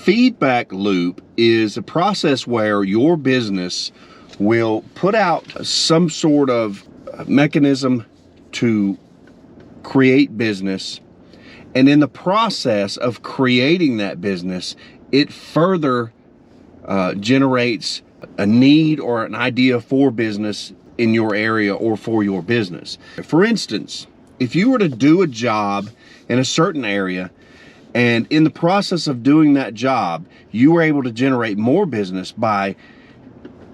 feedback loop is a process where your business will put out some sort of mechanism to create business, and in the process of creating that business, it further generates a need or an idea for business in your area or for your business. For instance, if you were to do a job in a certain area, and in the process of doing that job, you were able to generate more business by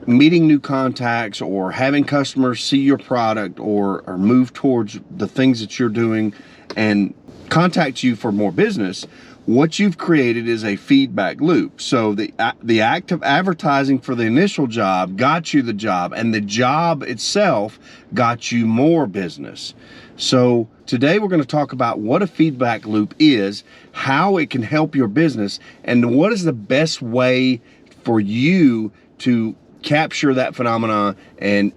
meeting new contacts or having customers see your product or move towards the things that you're doing and contact you for more business, what you've created is a feedback loop. So the act of advertising for the initial job got you the job, and the job itself got you more business. So today we're going to talk about what a feedback loop is, how it can help your business, and what is the best way for you to capture that phenomenon and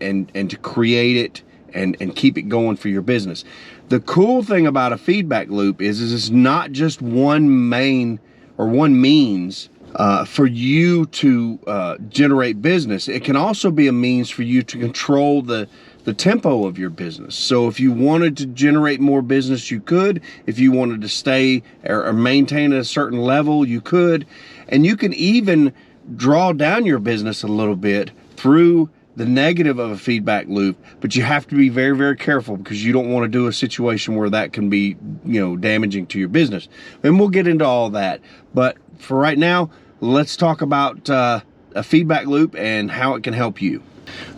to create it and keep it going for your business. The cool thing about a feedback loop is it's not just one main or one means for you to generate business. It can also be a means for you to control the tempo of your business. So if you wanted to generate more business, you could. If you wanted to stay or maintain at a certain level, you could. And you can even draw down your business a little bit through the negative of a feedback loop, but you have to be very, very careful because you don't want to do a situation where that can be, damaging to your business. And we'll get into all that. But for right now, let's talk about a feedback loop and how it can help you.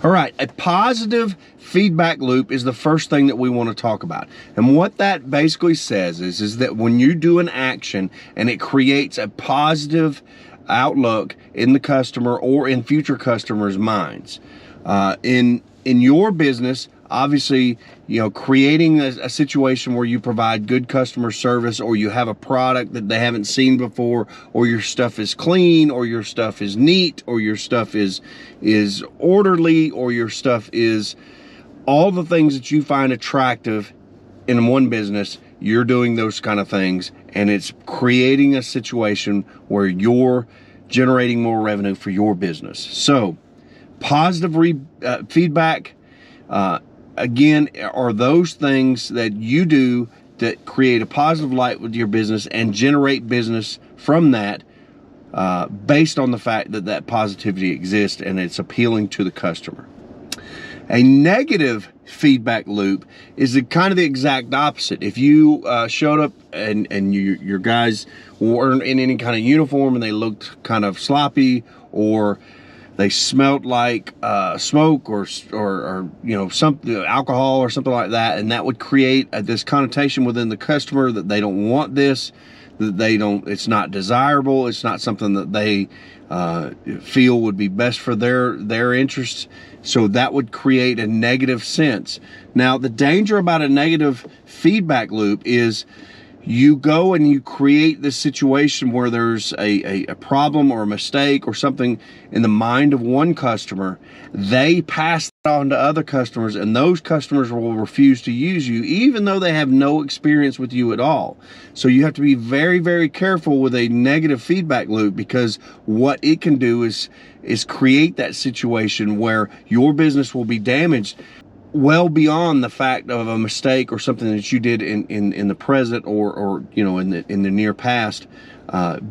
All right, a positive feedback loop is the first thing that we want to talk about. And what that basically says is that when you do an action and it creates a positive outlook in the customer or in future customers' minds, in your business, obviously, creating a situation where you provide good customer service, or you have a product that they haven't seen before, or your stuff is clean, or your stuff is neat, or your stuff is orderly, or your stuff is all the things that you find attractive in one business. You're doing those kind of things, and it's creating a situation where you're generating more revenue for your business. So positive feedback, again, are those things that you do that create a positive light with your business and generate business from that, based on the fact that positivity exists and it's appealing to the customer. A negative feedback loop is kind of the exact opposite. If you showed up and your guys weren't in any kind of uniform and they looked kind of sloppy, or they smelled like smoke or something, alcohol or something like that, and that would create this connotation within the customer that they don't want this, it's not desirable, it's not something that they feel would be best for their interests. So that would create a negative sense. Now, the danger about a negative feedback loop is you go and you create this situation where there's a problem or a mistake or something in the mind of one customer. They pass that on to other customers, and those customers will refuse to use you even though they have no experience with you at all. So you have to be very, very careful with a negative feedback loop, because what it can do is create that situation where your business will be damaged well beyond the fact of a mistake or something that you did in the present or in the near past,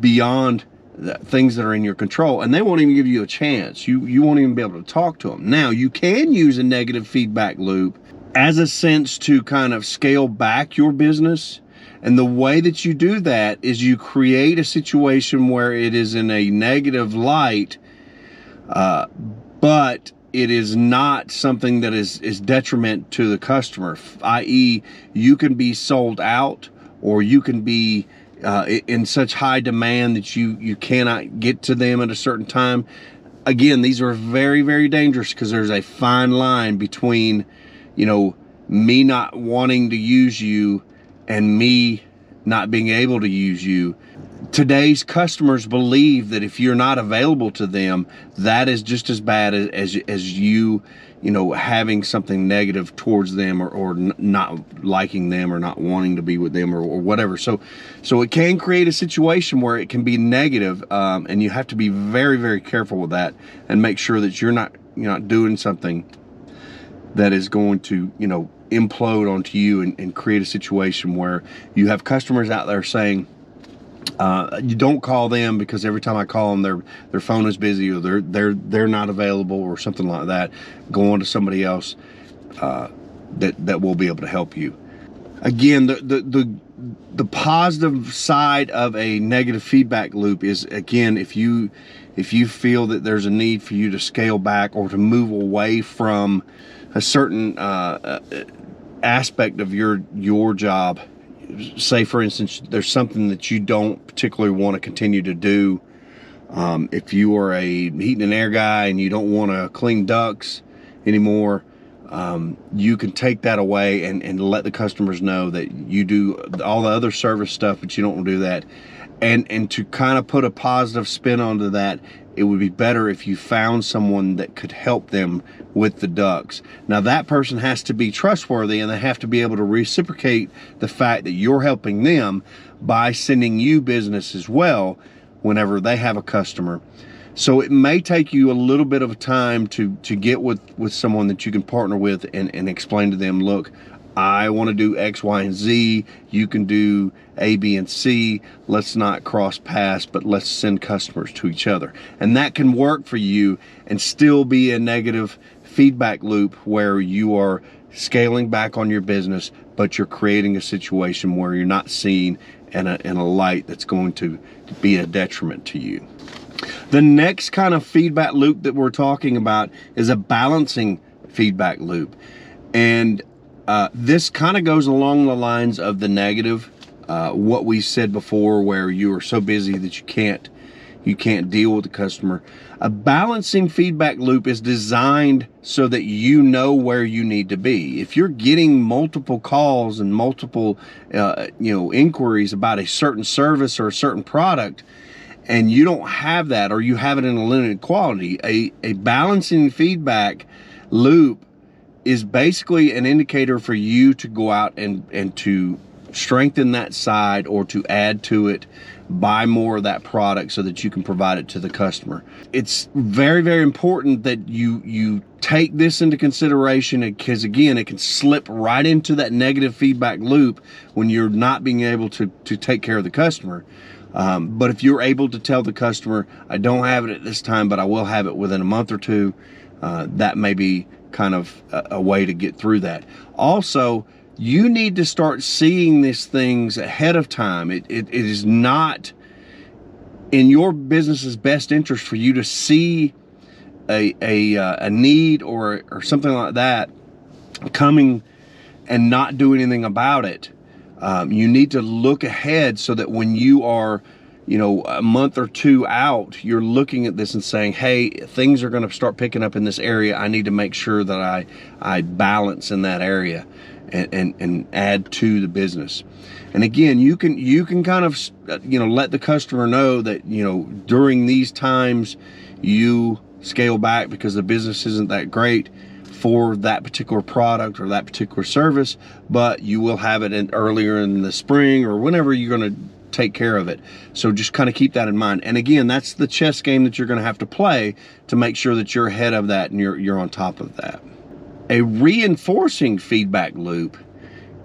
beyond the things that are in your control, and they won't even give you a chance. You won't even be able to talk to them. Now, you can use a negative feedback loop as a sense to kind of scale back your business. And the way that you do that is you create a situation where it is in a negative light, but it is not something that is detriment to the customer, i.e. you can be sold out, or you can be in such high demand that you cannot get to them at a certain time. Again, these are very, very dangerous, because there's a fine line between, me not wanting to use you and me not being able to use you. today's customers believe that if you're not available to them, that is just as bad as you know, having something negative towards them, or not liking them, or not wanting to be with them, or whatever. So it can create a situation where it can be negative, and you have to be very, very careful with that, and make sure that you're not doing something that is going to, you know, implode onto you and create a situation where you have customers out there saying, you don't call them because every time I call them, their phone is busy, or they're not available, or something like that. Go on to somebody else that will be able to help you. Again, the positive side of a negative feedback loop is, again, if you feel that there's a need for you to scale back or to move away from a certain aspect of your job. Say, for instance, there's something that you don't particularly want to continue to do. If you are a heating and air guy and you don't want to clean ducts anymore, you can take that away and let the customers know that you do all the other service stuff, but you don't want to do that. And to kind of put a positive spin onto that, it would be better if you found someone that could help them with the ducts. Now, that person has to be trustworthy, and they have to be able to reciprocate the fact that you're helping them by sending you business as well whenever they have a customer. So it may take you a little bit of a time to get with someone that you can partner with and explain to them, look, I want to do X, Y, and Z. You can do A, B, and C. Let's not cross paths, but let's send customers to each other. And that can work for you and still be a negative feedback loop where you are scaling back on your business, but you're creating a situation where you're not seen in a light that's going to be a detriment to you. The next kind of feedback loop that we're talking about is a balancing feedback loop. And this kind of goes along the lines of the negative, what we said before, where you are so busy that you can't deal with the customer. A balancing feedback loop is designed so that you know where you need to be. If you're getting multiple calls and multiple inquiries about a certain service or a certain product, and you don't have that, or you have it in a limited quality, a balancing feedback loop is basically an indicator for you to go out and to strengthen that side, or to add to it, buy more of that product so that you can provide it to the customer. It's very, very important that you take this into consideration, because again, it can slip right into that negative feedback loop when you're not being able to take care of the customer. But if you're able to tell the customer, I don't have it at this time, but I will have it within a month or two, that may be kind of a way to get through that. Also, you need to start seeing these things ahead of time. It is not in your business's best interest for you to see a need or something like that coming and not do anything about it. You need to look ahead so that when you are, a month or two out, you're looking at this and saying, hey, things are going to start picking up in this area. I need to make sure that I balance in that area and add to the business. And again, you can kind of, let the customer know that, during these times you scale back because the business isn't that great for that particular product or that particular service, but you will have it earlier in the spring or whenever you're going to take care of it. So just kind of keep that in mind. And again, that's the chess game that you're going to have to play to make sure that you're ahead of that and you're on top of that. A reinforcing feedback loop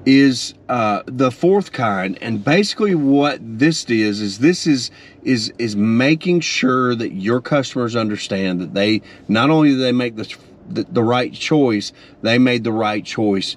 is the fourth kind, and basically what this is making sure that your customers understand that they not only do they make the right choice, they made the right choice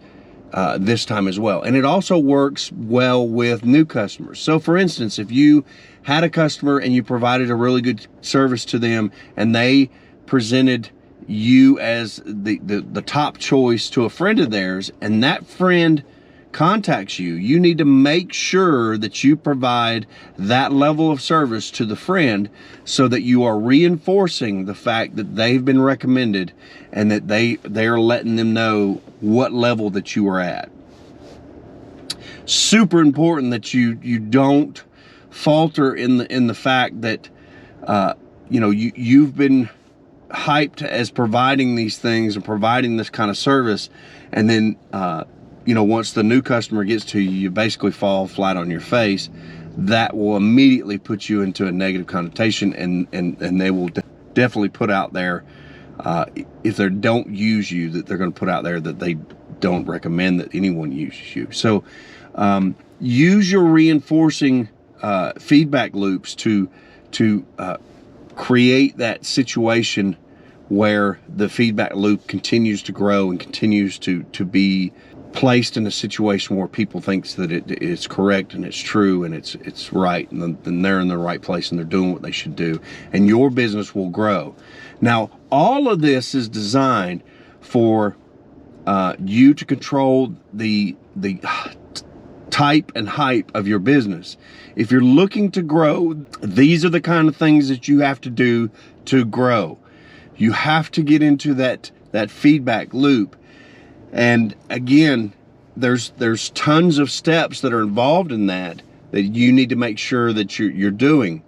this time as well. And it also works well with new customers. So for instance, if you had a customer and you provided a really good service to them and they presented you as the top choice to a friend of theirs, and that friend contacts you, you need to make sure that you provide that level of service to the friend so that you are reinforcing the fact that they've been recommended and that they are letting them know what level that you are at. Super important that you don't falter in the fact that you know, you've been hyped as providing these things and providing this kind of service, and then you know, once the new customer gets to you, you basically fall flat on your face. That will immediately put you into a negative connotation, and they will definitely put out there, if they don't use you, that they're going to put out there that they don't recommend that anyone uses you. So use your reinforcing feedback loops to create that situation where the feedback loop continues to grow and continues to be placed in a situation where people thinks that it's correct and it's true and it's right, and then they're in the right place and they're doing what they should do, and your business will grow. Now, all of this is designed for you to control the type and hype of your business. If you're looking to grow, these are the kind of things that you have to do to grow. You have to get into that feedback loop. And again, there's tons of steps that are involved in that you need to make sure that you're doing.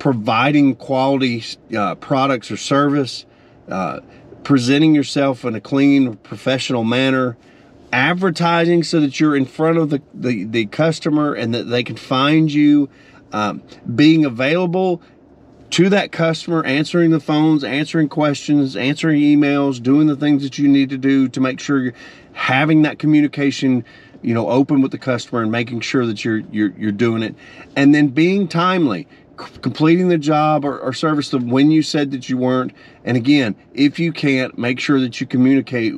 Providing quality products or service, presenting yourself in a clean, professional manner, advertising so that you're in front of the customer and that they can find you, being available to that customer, answering the phones, answering questions, answering emails, doing the things that you need to do to make sure you're having that communication, you know, open with the customer and making sure that you're doing it. And then being timely, completing the job or service when you said that you weren't. And again, if you can't, make sure that you communicate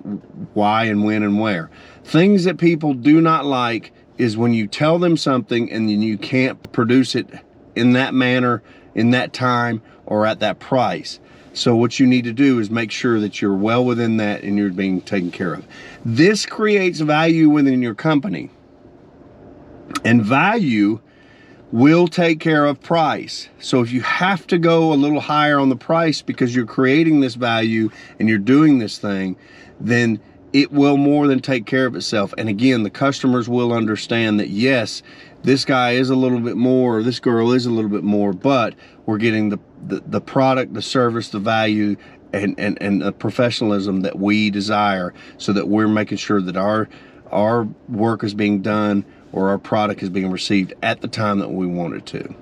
why and when and where. Things that people do not like is when you tell them something and then you can't produce it in that manner, in that time, or at that price. So what you need to do is make sure that you're well within that and you're being taken care of. This creates value within your company, and value will take care of price. So if you have to go a little higher on the price because you're creating this value and you're doing this thing, then it will more than take care of itself. And again, the customers will understand that, yes, this guy is a little bit more, or this girl is a little bit more, but we're getting the product, the service, the value, and the professionalism that we desire, so that we're making sure that our work is being done or our product is being received at the time that we want it to.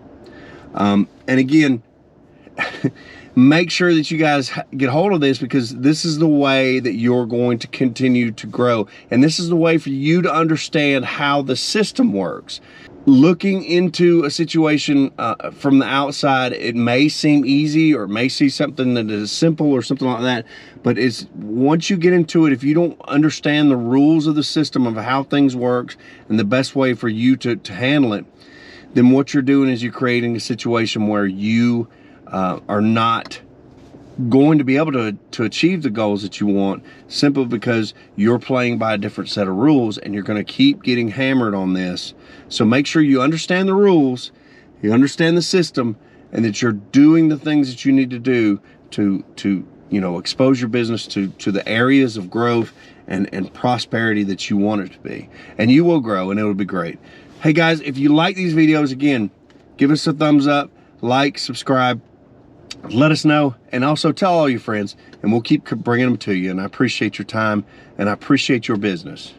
And again, make sure that you guys get hold of this, because this is the way that you're going to continue to grow. And this is the way for you to understand how the system works. Looking into a situation from the outside, it may seem easy, or it may see something that is simple or something like that. But it's once you get into it, if you don't understand the rules of the system of how things work and the best way for you to handle it, then what you're doing is you're creating a situation where you are not going to be able to achieve the goals that you want, simply because you're playing by a different set of rules, and you're going to keep getting hammered on this. So make sure you understand the rules, you understand the system, and that you're doing the things that you need to do to you know, expose your business to the areas of growth and prosperity that you want it to be. And you will grow, and it will be great. Hey guys, if you like these videos, again, give us a thumbs up, like, subscribe, let us know, and also tell all your friends, and we'll keep bringing them to you. And I appreciate your time, and I appreciate your business.